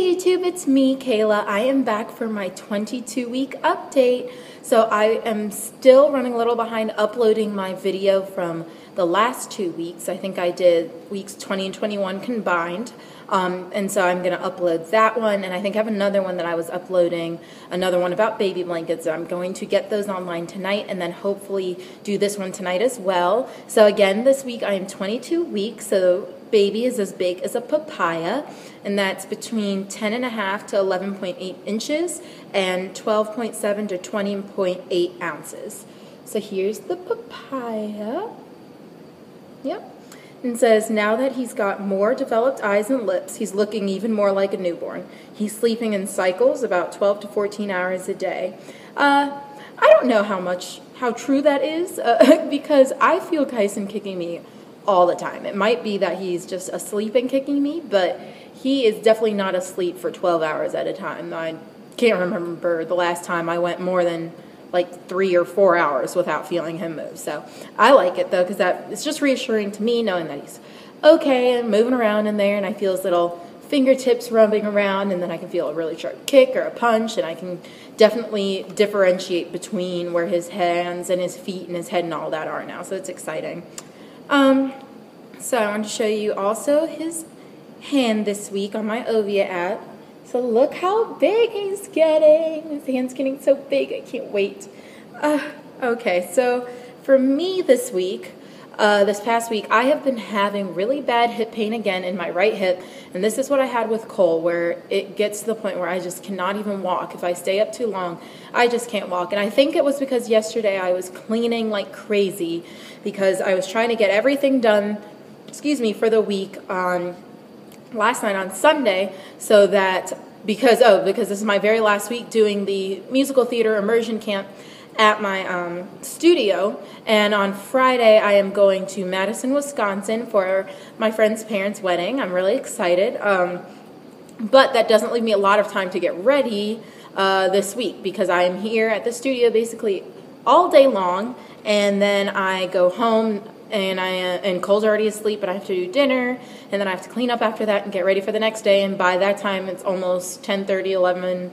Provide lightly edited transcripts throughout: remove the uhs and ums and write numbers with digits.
YouTube, it's me, Kayla. I am back for my 22-week update. So I am still running a little behind uploading my video from the last 2 weeks. I think I did weeks 20 and 21 combined. And so I'm going to upload that one. And I think I have another one that I was uploading, another one about baby blankets. I'm going to get those online tonight and then hopefully do this one tonight as well. So again, this week I am 22 weeks. So baby is as big as a papaya, and that's between 10.5 to 11.8 inches and 12.7 to 20.8 ounces. So here's the papaya. Yep. And says, now that he's got more developed eyes and lips, he's looking even more like a newborn. He's sleeping in cycles about 12 to 14 hours a day. I don't know how true that is, because I feel Kyson kicking me all the time. It might be that he's just asleep and kicking me, but he is definitely not asleep for 12 hours at a time. I can't remember the last time I went more than like 3 or 4 hours without feeling him move. So I like it though, because it's just reassuring to me knowing that he's okay and moving around in there, and I feel his little fingertips rubbing around, and then I can feel a really sharp kick or a punch, and I can definitely differentiate between where his hands and his feet and his head and all that are now. So it's exciting. So I wanted to show you also his hand this week on my Ovia app. So look how big he's getting. His hand's getting so big, I can't wait. Okay, so for me this week, this past week, I have been having really bad hip pain again in my right hip, and this is what I had with Cole, where it gets to the point where I just cannot even walk. If I stay up too long, I just can't walk. And I think it was because yesterday I was cleaning like crazy because I was trying to get everything done, for the week on last night on Sunday, so that because this is my very last week doing the musical theater immersion camp at my studio, and on Friday I am going to Madison, Wisconsin for my friend's parents' wedding. I'm really excited, but that doesn't leave me a lot of time to get ready this week, because I am here at the studio basically all day long, and then I go home and Cole's already asleep, but I have to do dinner, and then I have to clean up after that and get ready for the next day, and by that time it's almost 10:30, 11.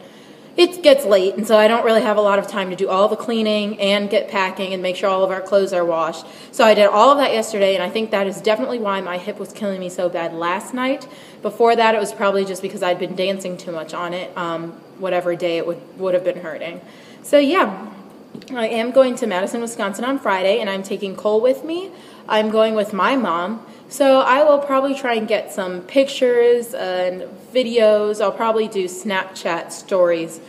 It gets late, and so I don't really have a lot of time to do all the cleaning and get packing and make sure all of our clothes are washed. So I did all of that yesterday, and I think that is definitely why my hip was killing me so bad last night. Before that, it was probably just because I'd been dancing too much on it, whatever day it would have been hurting. So yeah, I am going to Madison, Wisconsin on Friday, and I'm taking Cole with me. I'm going with my mom, so I will probably try and get some pictures and videos. I'll probably do Snapchat stories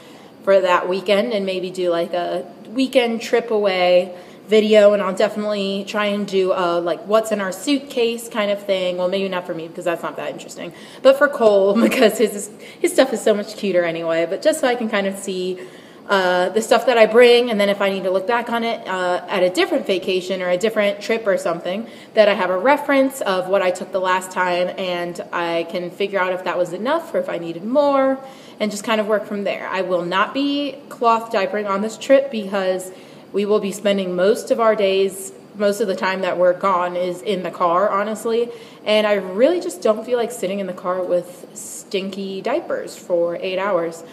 for that weekend and maybe do like a weekend trip away video, and I'll definitely try and do like what's in our suitcase kind of thing. Well, maybe not for me because that's not that interesting, but for Cole because his stuff is so much cuter anyway, but just so I can kind of see the stuff that I bring, and then if I need to look back on it at a different vacation or a different trip or something, that I have a reference of what I took the last time, and I can figure out if that was enough or if I needed more, and just kind of work from there. I will not be cloth diapering on this trip because we will be spending most of our days, most of the time that we're gone is in the car, honestly, and I really just don't feel like sitting in the car with stinky diapers for 8 hours.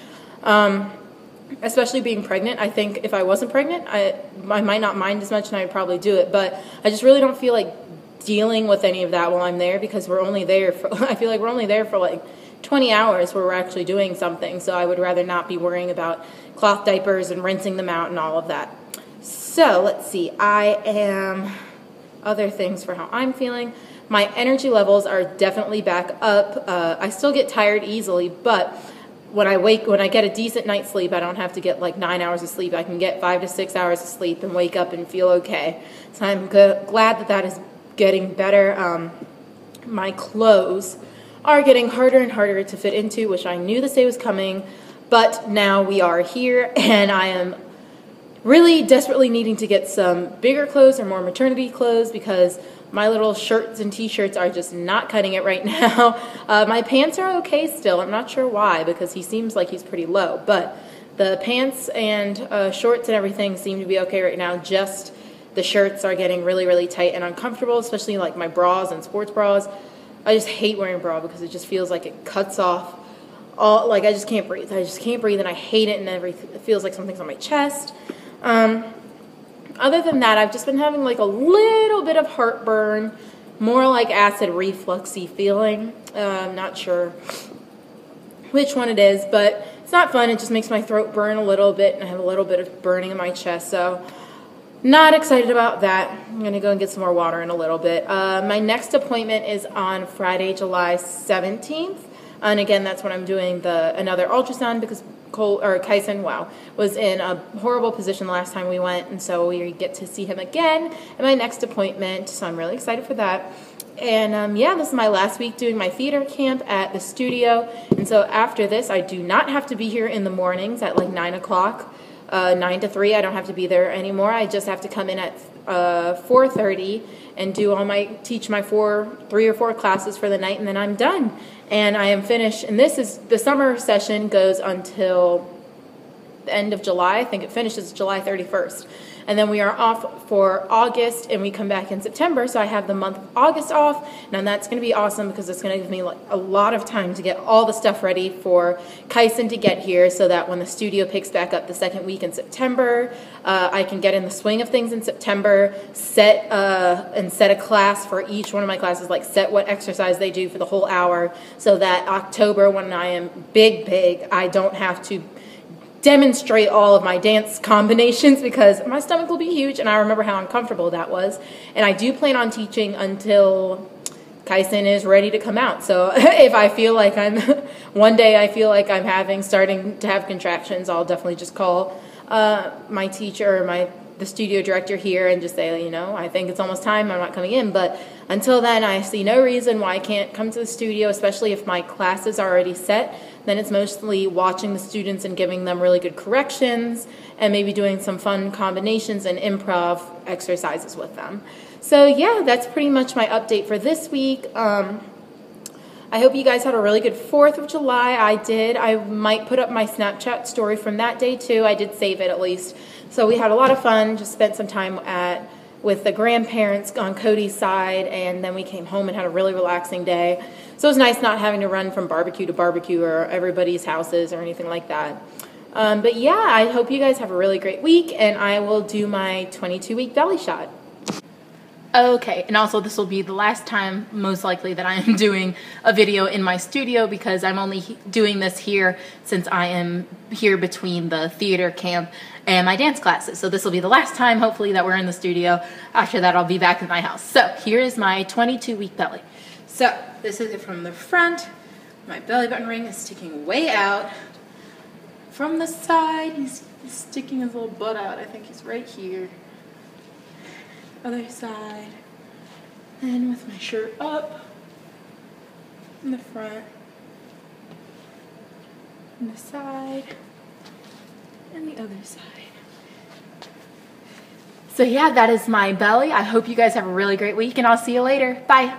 Especially being pregnant. I think if I wasn't pregnant, I might not mind as much and I'd probably do it, but I just really don't feel like dealing with any of that while I'm there, because we're only there for, I feel like we're only there for like 20 hours where we're actually doing something, so I would rather not be worrying about cloth diapers and rinsing them out and all of that. So let's see, other things for how I'm feeling. My energy levels are definitely back up. I still get tired easily, but when I get a decent night's sleep, I don't have to get like 9 hours of sleep. I can get 5 to 6 hours of sleep and wake up and feel okay. So I'm glad that is getting better. My clothes are getting harder and harder to fit into, which I knew this day was coming, but now we are here, and I am really desperately needing to get some bigger clothes or more maternity clothes, because my little shirts and t-shirts are just not cutting it right now. My pants are okay still. I'm not sure why, because he seems like he's pretty low. But the pants and shorts and everything seem to be okay right now. Just the shirts are getting really, really tight and uncomfortable, especially like my bras and sports bras. I just hate wearing a bra because it just feels like it cuts off I just can't breathe. I just can't breathe, and I hate it, and it feels like something's on my chest. Other than that, I've just been having like a little bit of heartburn, more like acid refluxy feeling. I'm not sure which one it is, but it's not fun. It just makes my throat burn a little bit, and I have a little bit of burning in my chest, so not excited about that. I'm going to go and get some more water in a little bit. My next appointment is on Friday, July 17th, and again, that's when I'm doing another ultrasound because Kyson, was in a horrible position the last time we went, and so we get to see him again at my next appointment, so I'm really excited for that. And yeah, this is my last week doing my theater camp at the studio, and so after this, I do not have to be here in the mornings at like 9 o'clock, 9 to 3. I don't have to be there anymore. I just have to come in at 4:30 and teach my 3 or 4 classes for the night, and then I'm done. And I am finished, and the summer session goes until the end of July. I think it finishes July 31st. And then we are off for August, and we come back in September, so I have the month of August off. Now that's going to be awesome because it's going to give me a lot of time to get all the stuff ready for Kyson to get here so that when the studio picks back up the second week in September, I can get in the swing of things in September, set a class for each one of my classes, like set what exercise they do for the whole hour, so that October, when I am big, I don't have to demonstrate all of my dance combinations because my stomach will be huge, and I remember how uncomfortable that was. And I do plan on teaching until Kyson is ready to come out. So if I feel like one day I feel like I'm starting to have contractions, I'll definitely just call my teacher or the studio director here and just say, I think it's almost time, I'm not coming in. But until then, I see no reason why I can't come to the studio, especially if my class is already set. Then it's mostly watching the students and giving them really good corrections and maybe doing some fun combinations and improv exercises with them. So yeah, that's pretty much my update for this week. I hope you guys had a really good 4th of July. I did. I might put up my Snapchat story from that day too. I did save it at least. So we had a lot of fun, just spent some time with the grandparents on Cody's side, and then we came home and had a really relaxing day. So it was nice not having to run from barbecue to barbecue or everybody's houses or anything like that. But yeah, I hope you guys have a really great week, and I will do my 22-week belly shot. Okay, and also this will be the last time, most likely, that I am doing a video in my studio because I'm only doing this here since I am here between the theater camp and my dance classes. So this will be the last time, hopefully, that we're in the studio. After that, I'll be back in my house. So here is my 22-week belly. So this is it from the front. My belly button ring is sticking way out. From the side, he's sticking his little butt out. I think he's right here. Other side, and with my shirt up in the front, and the side, and the other side. So yeah, that is my belly. I hope you guys have a really great week, and I'll see you later. Bye.